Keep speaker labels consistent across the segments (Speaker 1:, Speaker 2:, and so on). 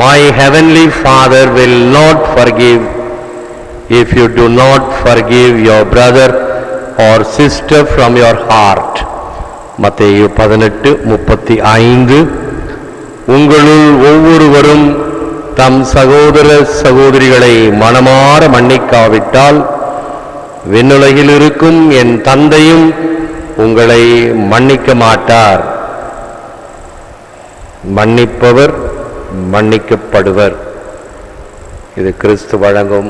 Speaker 1: My heavenly Father will not forgive if you do not forgive your brother or sister from your heart. மத்தேயு 18:35. உங்களுள் ஒவ்வொருவரும் தம் சகோதர சகோதரிகளை மனமாற மன்னிக்காவிட்டால் விண்ணுலகில் இருக்கும் என் தந்தையும் உங்களை மன்னிக்க மாட்டார். மன்னிப்பவர் மன்னிக்கப்படுவர். இது கிறிஸ்து வழங்கும்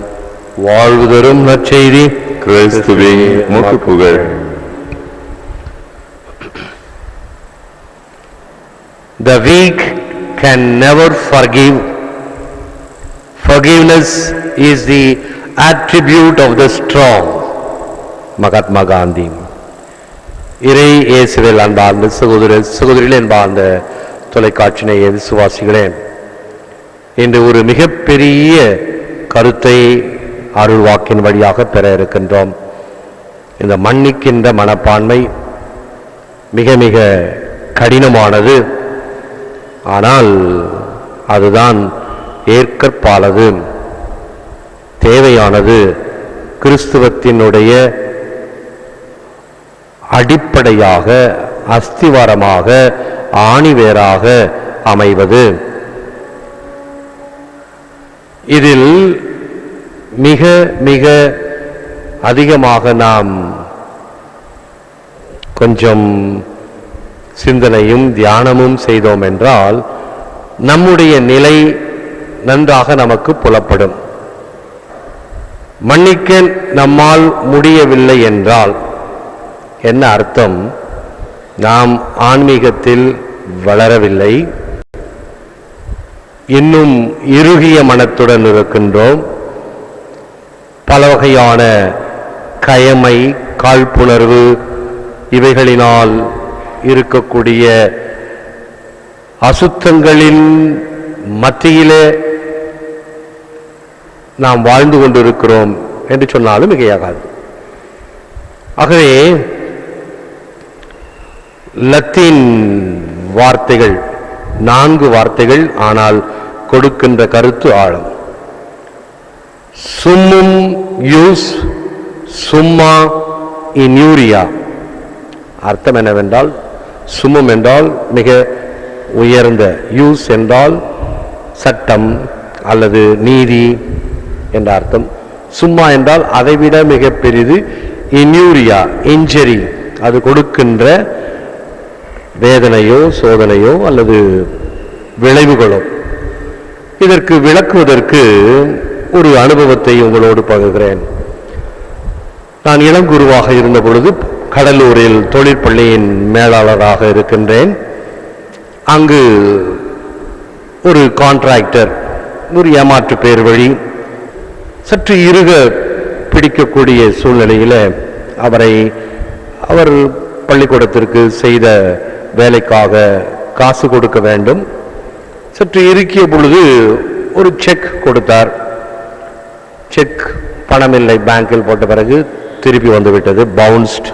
Speaker 1: வாழ்வு தரும் நற்செய்தி.
Speaker 2: கிறிஸ்துவே உமக்கு புகழ்.
Speaker 1: The weak can never forgive. Forgiveness is the attribute of the strong. Mahatma Gandhi. இறை இயேசுவில் அன்பார்ந்த சகோதரிகளே, அன்பார்ந்த தொலைக்காட்சி நேய விசுவாசிகளே, இன்று ஒரு மிகப்பெரிய கருத்தை அருள்வாக்கின் வழியாக பெற இருக்கின்றோம். இந்த மன்னிக்கின்ற மனப்பான்மை மிக மிக கடினமானது. ஆனால் அதுதான் ஏற்கற்பாலது, தேவையானது, கிறிஸ்துவத்தினுடைய அடிப்படையாக, அஸ்திவாரமாக, ஆணிவேராக அமைவது. இதில் மிக மிக அதிகமாக நாம் கொஞ்சம் சிந்தனையும் தியானமும் செய்தோம் என்றால் நம்முடைய நிலை நன்றாக நமக்கு புலப்படும். மன்னிக்க நம்மால் முடியவில்லை என்றால் என்ன அர்த்தம்? நாம் ஆன்மீகத்தில் வளரவில்லை, இன்னும் இறுகிய மனத்துடன் இருக்கின்றோம். பல வகையான கயமை, காழ்ப்புணர்வு இவைகளினால் இருக்கக்கூடிய அசுத்தங்களின் மத்தியிலே நாம் வாழ்ந்து கொண்டிருக்கிறோம் என்று சொன்னாலும் மிகையாகாது. ஆகவே லத்தீன் வார்த்தைகள் 4 வார்த்தைகள், ஆனால் கொடுக்கின்ற கருத்து ஆழம். சும்மும் யூஸ், சும்மா இன்யூரியா. அர்த்தம் என்னவென்றால், சும்மம் என்றால் மிக உயர்ந்த, யூஸ் என்றால் சட்டம் அல்லது நீதி என்ற அர்த்தம். சும்மா என்றால் அதைவிட மிக பெரிது. இன்யூரியா, இன்ஜரி, அது கொடுக்கின்ற வேதனையோ சோதனையோ அல்லது விளைவுகளோ. இதற்கு விளக்குவதற்கு ஒரு அனுபவத்தை உங்களோடு பகிர்கிறேன். நான் இளங்குருவாக இருந்த பொழுது கடலூரில் தொழிற்பள்ளியின் மேலாளராக இருக்கின்றேன். அங்கு ஒரு கான்ட்ராக்டர் ஒரு ஏமாற்று பேர் வழி சற்று இறுக பிடிக்கக்கூடிய சூழ்நிலையில் அவர் பள்ளிக்கூடத்திற்கு செய்த வேலைக்காக காசு கொடுக்க வேண்டும். சற்று இறுக்கிய பொழுது ஒரு செக் கொடுத்தார். செக் பணமில்லை, பேங்கில் போட்ட பிறகு திருப்பி வந்துவிட்டது, பவுன்ஸ்ட்.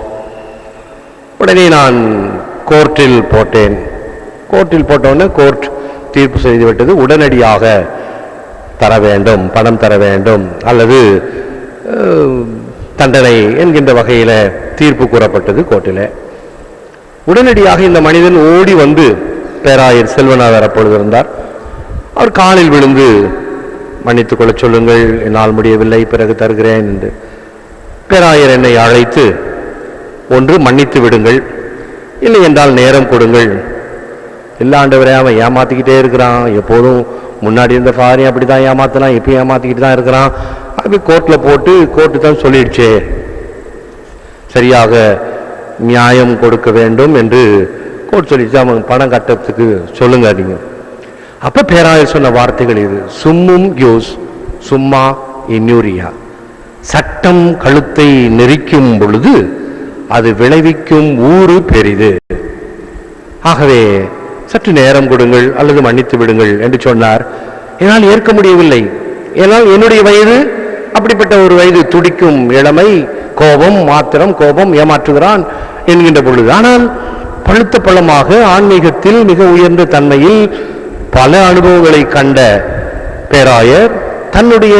Speaker 1: உடனே நான் கோர்ட்டில் போட்டேன். கோர்ட்டில் போட்டவுடனே கோர்ட் தீர்ப்பு செய்துவிட்டது, உடனடியாக தர வேண்டும், பணம் தர வேண்டும் அல்லது தண்டனை என்கின்ற வகையில் தீர்ப்பு கூறப்பட்டது கோர்ட்டில். உடனடியாக இந்த மனிதன் ஓடி வந்து, பேராயர் செல்வநாதர் அப்பொழுது இருந்தார், அவர் காலில் விழுந்து மன்னித்துக் கொள்ள சொல்லுங்கள், என்னால் முடியவில்லை, பிறகு தருகிறேன் என்று. பேராயர் என்னை அழைத்து, ஒன்று மன்னித்து விடுங்கள், இல்லை என்றால் நேரம் கொடுங்கள். எல்லா ஆண்டவரே அவன் ஏமாத்திக்கிட்டே இருக்கிறான், எப்போதும் முன்னாடி இருந்த ஃபாரி அப்படி தான் ஏமாத்தலாம், எப்பயும் ஏமாத்திக்கிட்டு தான் இருக்கிறான். அப்படி கோர்ட்டில் போட்டு கோர்ட்டு தான் சொல்லிடுச்சே, சரியாக நியாயம் கொடுக்க வேண்டும் என்று கோர்ட் சொல்லிடுச்சு, அவன் பணம் கட்டத்துக்கு சொல்லுங்க நீங்க. அப்ப பேராயர் சொன்ன வார்த்தைகள் இது: சும்மும் யூஸ், சும்மா இன்யூரியா. சட்டம் கழுத்தை நெரிக்கும் பொழுது அது விளைவிக்கும் ஊறு பெரிது. ஆகவே சற்று நேரம் கொடுங்கள் அல்லது மன்னித்து விடுங்கள் என்று சொன்னார். என்னால் ஏற்க முடியவில்லை. ஏனால் என்னுடைய வயது அப்படிப்பட்ட ஒரு வயது, துடிக்கும் இளமை, கோபம், மாத்திரம் கோபம், ஏமாற்றுகிறான் என்கின்ற பொழுது. ஆனால் பழுத்த பழமாக ஆன்மீகத்தில் மிக உயர்ந்த தன்மையில் பல அனுபவங்களை கண்ட பேராயர் தன்னுடைய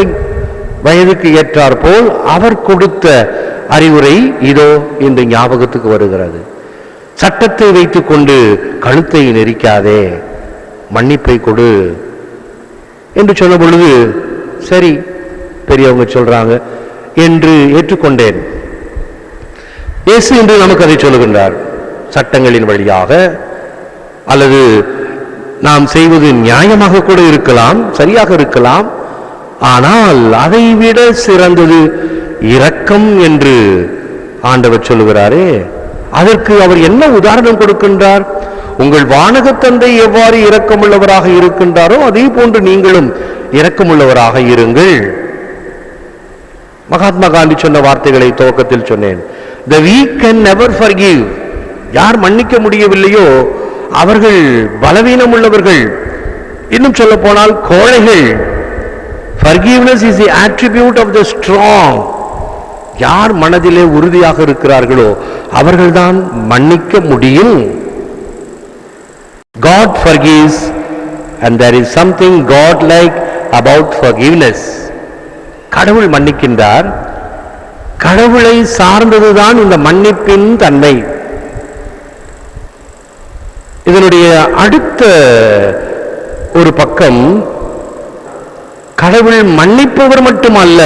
Speaker 1: வயதுக்கு ஏற்றாற்போல் அவர் கொடுத்த அறிவுரை இதோ இந்த ஞாபகத்துக்கு வருகிறது. சட்டத்தை வைத்துக் கொண்டு கழுத்தை நெரிக்காதே, மன்னிப்பை கொடு என்று சொன்ன பொழுது சரி பெரியவங்க சொல்றாங்க என்று ஏற்றுக்கொண்டேன். இயேசு என்று நமக்கு அதை சொல்லுகின்றார். சட்டங்களின் வழியாக அல்லது நாம் செய்வது நியாயமாக கூட இருக்கலாம், சரியாக இருக்கலாம். ஆனால் அதைவிட சிறந்தது இரக்கம் என்று ஆண்டவர் சொல்லுகிறாரே. அதற்கு அவர் என்ன உதாரணம் கொடுக்கின்றார்? உங்கள் வானக தந்தை எவ்வாறு இரக்கமுள்ளவராக இருக்கின்றாரோ அதே போன்று நீங்களும் இரக்கமுள்ளவராக இருங்கள். மகாத்மா காந்தி சொன்ன வார்த்தைகளை துவக்கத்தில் சொன்னேன். The weak can never forgive. யார் மன்னிக்க முடியவில்லையோ அவர்கள் பலவீனம் உள்ளவர்கள், இன்னும் சொல்ல போனால் கோழைகள். Forgiveness is the attribute of the strong. யார் மனதிலே உறுதியாக இருக்கிறார்களோ அவர்கள்தான் மன்னிக்க முடியும். God forgives and there is something God-like about forgiveness. கடவுள் மன்னிக்கின்றார். கடவுளை சார்ந்ததுதான் இந்த மன்னிப்பின் தன்மை. இதனுடைய அடுத்த ஒரு பக்கம், கடவுள் மன்னிப்பவர் மட்டுமல்ல,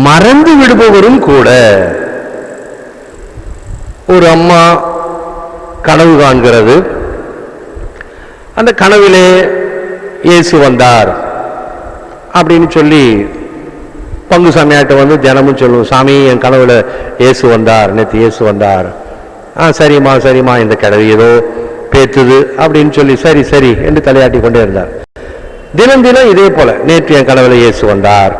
Speaker 1: மறந்து விடுபவரும் கூட. ஒரு அம்மா கனவு காண்கிறது. அந்த கனவிலே இயேசு வந்தார் அப்படின்னு சொல்லி பங்கு சாமியாட்ட வந்து தினமும் சொல்லுவோம், சாமி என் கனவுல இயேசு வந்தார், நேற்று இயேசு வந்தார். சரிம்மா சரிம்மா, இந்த கிழவி ஏதோ பேத்துது அப்படின்னு சொல்லி சரி சரி என்று தலையாட்டி கொண்டே இருந்தார். தினம் தினம் இதே போல, நேற்று என் கனவுல இயேசு வந்தார்.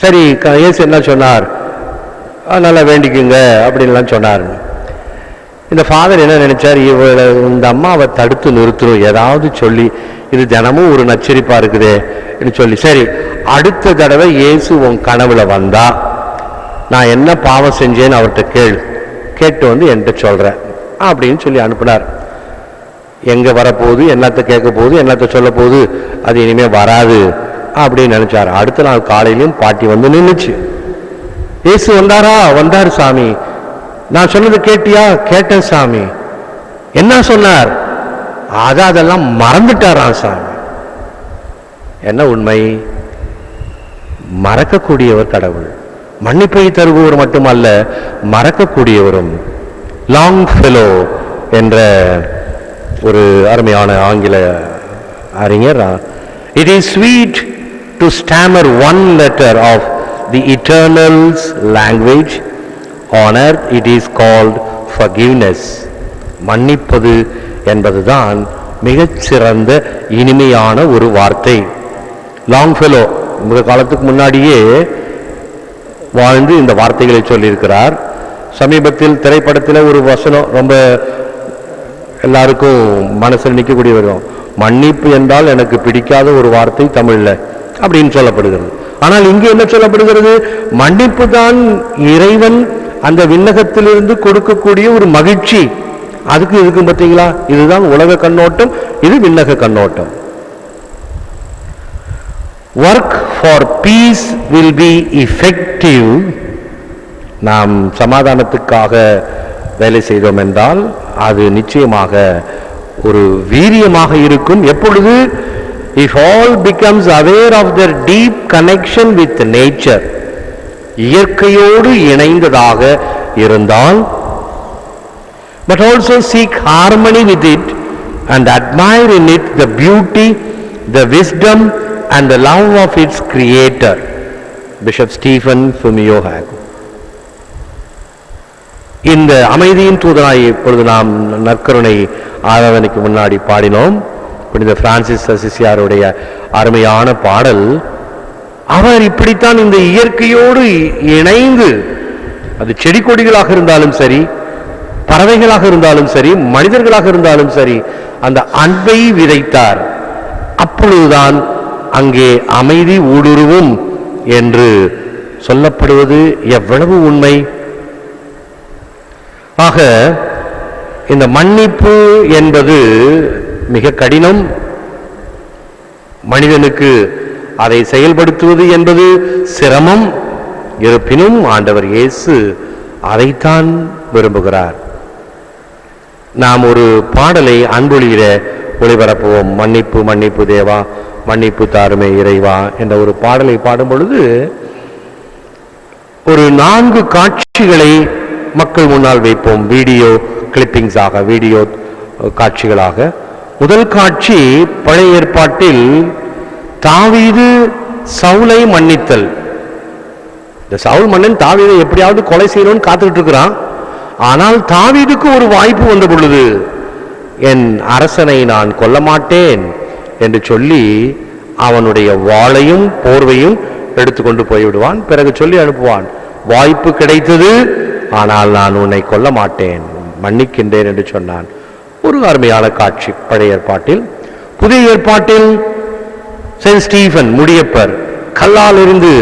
Speaker 1: சரி, இயேசு என்ன சொன்னார்? நல்லா வேண்டிக்குங்க அப்படின்லாம் சொன்னார். இந்த ஃபாதர் என்ன நினைச்சார், இந்த அம்மாவை தடுத்து நிறுத்தணும் ஏதாவது சொல்லி, இது தினமும் ஒரு நச்சரிப்பா இருக்குதே சொல்லி, சரி அடுத்த தடவை இயேசு உன் கனவுல வந்தா நான் என்ன பாவம் செஞ்சேன்னு அவர்கிட்ட கேட்டு வந்து என்கிட்ட சொல்றேன் அப்படின்னு சொல்லி அனுப்பினார். எங்க வரப்போகுது, என்னத்தை கேட்க போகுது, என்னத்தை சொல்ல போகுது, அது இனிமே வராது அப்படின்னு நினைச்சார். அடுத்த நாள் காலையிலும் பாட்டி வந்து நின்றுச்சு. இயேசு வந்தாரா? வந்தார் சாமி. நான் சொன்னது கேட்டியா? கேட்டேன் சாமி. என்ன சொன்னார்? அதெல்லாம் மறந்துட்டாராம் சாமி. என்ன உண்மை? மறக்கக்கூடியவர் கடவுள். மன்னிப்பை தருபவர் மட்டுமல்ல, மறக்கக்கூடியவரும். லாங் ஃபெலோ என்ற ஒரு அருமையான ஆங்கில அறிஞர், it is sweet to stammer one letter of the eternal's language. On earth it is called forgiveness. மன்னிப்பது என்பதுதான் மிகச்சிறந்த இனிமையான ஒரு வார்த்தை. லாங் ஃபெலோ மிக காலத்துக்கு முன்னாடியே வாழ்ந்து இந்த வார்த்தைகளை சொல்லியிருக்கிறார். சமீபத்தில் திரைப்படத்தில் ஒரு வசனம் ரொம்ப எல்லாருக்கும் மனசில் நிற்கக்கூடிய வரும், மன்னிப்பு என்றால் எனக்கு பிடிக்காத ஒரு வார்த்தை தமிழ்ல அப்படின்னு சொல்லப்படுகிறது. ஆனால் இங்கே என்ன சொல்லப்படுகிறது? மன்னிப்பு தான் இறைவன் அந்த விண்ணகத்திலிருந்து கொடுக்கக்கூடிய ஒரு மகிழ்ச்சி. அதுக்கு இருக்கும் பார்த்தீங்களா? இதுதான் உலக கண்ணோட்டம், இது விண்ணக கண்ணோட்டம். Work for peace will be effective. நாம் சமாதானத்துக்காக வேலை செய்தோம் என்றால் அது நிச்சயமாக ஒரு வீரியமாக இருக்கும். எப்பொழுது? if all becomes aware of their deep connection with nature, இயற்கையோடு இணைந்ததாக இருந்தால், but also seek harmony with it and admire in it the beauty, the wisdom and the love of its creator. Bishop Stephen Fumio Hagu. இந்த அமைதியின் தூதனாய் இப்பொழுது நாம் நற்கருணை ஆராதனைக்கு முன்னாடி பாடினோம். புனித பிரான்சிஸ் அசிசியாருடைய அருமையான பாடல். அவர் இப்படித்தான் இந்த இயற்கையோடு இணைந்து, அது செடி கொடிகளாக இருந்தாலும் சரி, பறவைகளாக இருந்தாலும் சரி, மனிதர்களாக இருந்தாலும் சரி, அந்த அன்பை விதைத்தார். அப்பொழுதுதான் அங்கே அமைதி ஊடுருவும் என்று சொல்லப்படுவது எவ்வளவு உண்மை. ஆக இந்த மன்னிப்பு என்பது மிக கடினம். மனிதனுக்கு அதை செயல்படுத்துவது என்பது சிரமம். இருப்பினும் ஆண்டவர் இயேசு அதைத்தான் விரும்புகிறார். நாம் ஒரு பாடலை அன்பொழியில ஒளிபரப்புவோம். மன்னிப்பு மன்னிப்பு தேவா, மன்னிப்பு தாருமே இறைவா என்ற ஒரு பாடலை பாடும் பொழுது ஒரு 4 காட்சிகளை மக்கள் முன்னால் வைப்போம். வீடியோ கிளிப்பிங்ஸாக, வீடியோ காட்சிகளாக. முதல் காட்சி பழைய ஏற்பாட்டில் தாவீது சவுலை மன்னித்தல். இந்த சவுல் மன்னன் தாவீதை எப்படியாவது கொலை செய்யணும்னு காத்துக்கிட்டு இருக்கிறான். ஆனால் தாவீதுக்கு ஒரு வாய்ப்பு வந்த பொழுது, என் அரசனை நான் கொல்ல மாட்டேன் என்று சொல்லி அவனுடைய வாளையும் போர்வையும் எடுத்துக்கொண்டு போய்விடுவான். பிறகு சொல்லி அனுப்புவான், வாய்ப்பு கிடைத்தது, ஆனால் நான் உன்னை கொல்ல மாட்டேன், மன்னிக்கின்றேன் என்று சொன்னான். ஒரு அருமையான காட்சி பழைய ஏற்பாட்டில். புதிய ஏற்பாட்டில் செயின்ட் ஸ்டீஃபன் முடியப்பர் கல்லால் இருந்து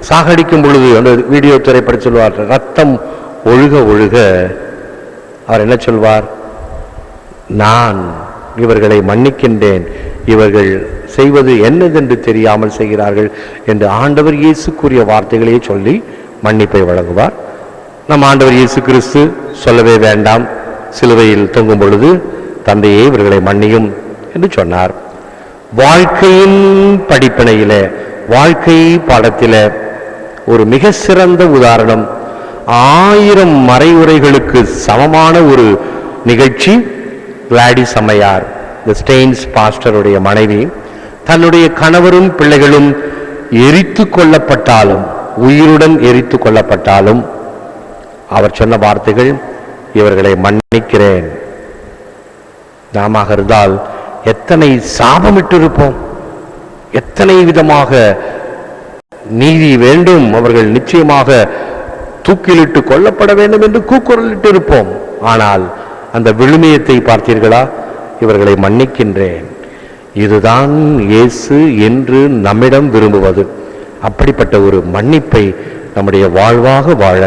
Speaker 1: சாகடிக்கும் பொழுது அந்த வீடியோ திரைப்பட சொல்வார், ரத்தம் ஒழுக ஒழுக அவர் என்ன சொல்வார், நான் இவர்களை மன்னிக்கின்றேன், இவர்கள் செய்வது என்னதென்று தெரியாமல் செய்கிறார்கள் என்று ஆண்டவர் இயேசு கூறிய வார்த்தைகளையே சொல்லி மன்னிப்பை வழங்குவார். நம் ஆண்டவர் இயேசு கிறிஸ்து சொல்லவே வேண்டாம், சிலுவையில் தொங்கும் பொழுது தந்தையே இவர்களை மன்னியும் என்று சொன்னார். வாழ்க்கையின் படிப்பினையில, வாழ்க்கை பாடத்தில ஒரு மிக சிறந்த உதாரணம், 1000 மறைவுரைகளுக்கு சமமான ஒரு நிகழ்ச்சி. கிளாடிஸ் அம்மையார், தி ஸ்டெயின்ஸ் பாஸ்டருடைய மனைவி, தன்னுடைய கணவரும் பிள்ளைகளும் எரித்து கொல்லப்பட்டாலும், உயிருடன் எரித்து கொல்லப்பட்டாலும் அவர் சொன்ன வார்த்தைகள், இவர்களை மன்னிக்கிறேன். நாம இருந்தால் எத்தனை சாபமிட்டு இருப்போம், எத்தனை விதமாக நீதி வேண்டும், அவர்கள் நிச்சயமாக தூக்கிலிட்டு கொல்லப்பட வேண்டும் என்று கூக்குரலிட்டு இருப்போம். ஆனால் அந்த விழுமியத்தை பார்த்தீர்களா, இவர்களை மன்னிக்கின்றேன். இதுதான் இயேசு என்று நம்மிடம் விரும்புவது. அப்படிப்பட்ட ஒரு மன்னிப்பை நம்முடைய வாழ்வாக வாழ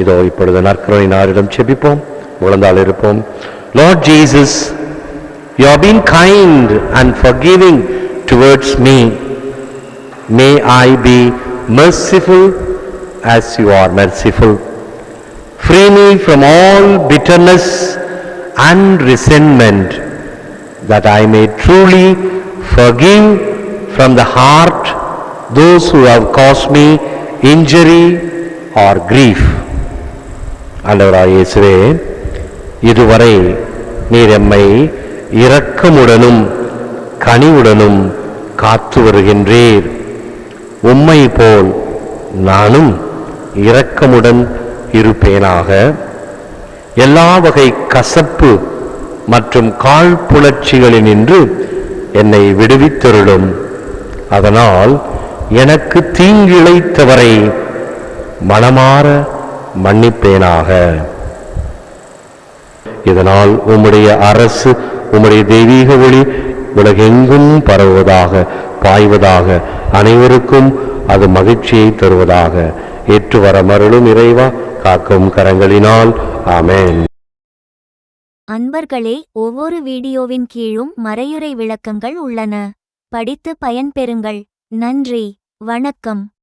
Speaker 1: இதோ இப்பொழுது நற்கருணையினாரிடம் செபிப்போம், முழந்தால் இருப்போம். Lord Jesus, you have been kind and forgiving towards me. May I be merciful as you are merciful. Free me from all bitterness and resentment, that I may truly forgive from the heart those who have caused me injury or grief. ஆண்டவராகிய இயேசுவே, இதுவரை நீர் எம்மை இரக்கமுடனும் கனிவுடனும் காத்து வருகின்றீர். உம்மை போல் நானும் இரக்கமுடன் இருப்பேனாக. எல்லா வகை கசப்பு மற்றும் காழ்ப்புணர்ச்சிகளினின்று என்னை விடுவித்தருளும். அதனால் எனக்கு தீங்கிழைத்தவரை மனமாற மன்னிப்பேனாக. இதனால் உம்முடைய அரசு, உம்முடைய தெய்வீக ஒளி உலகெங்கும் பரவுவதாக, பாய்வதாக, அனைவருக்கும் அது மகிழ்ச்சியை தருவதாக. ஏற்று வர மருளும் இறைவா, காக்கும் கரங்களினால். ஆமென்.
Speaker 3: அன்பர்களே, ஒவ்வொரு வீடியோவின் கீழும் மறையுரை விளக்கங்கள் உள்ளன. படித்து பயன்பெறுங்கள். நன்றி, வணக்கம்.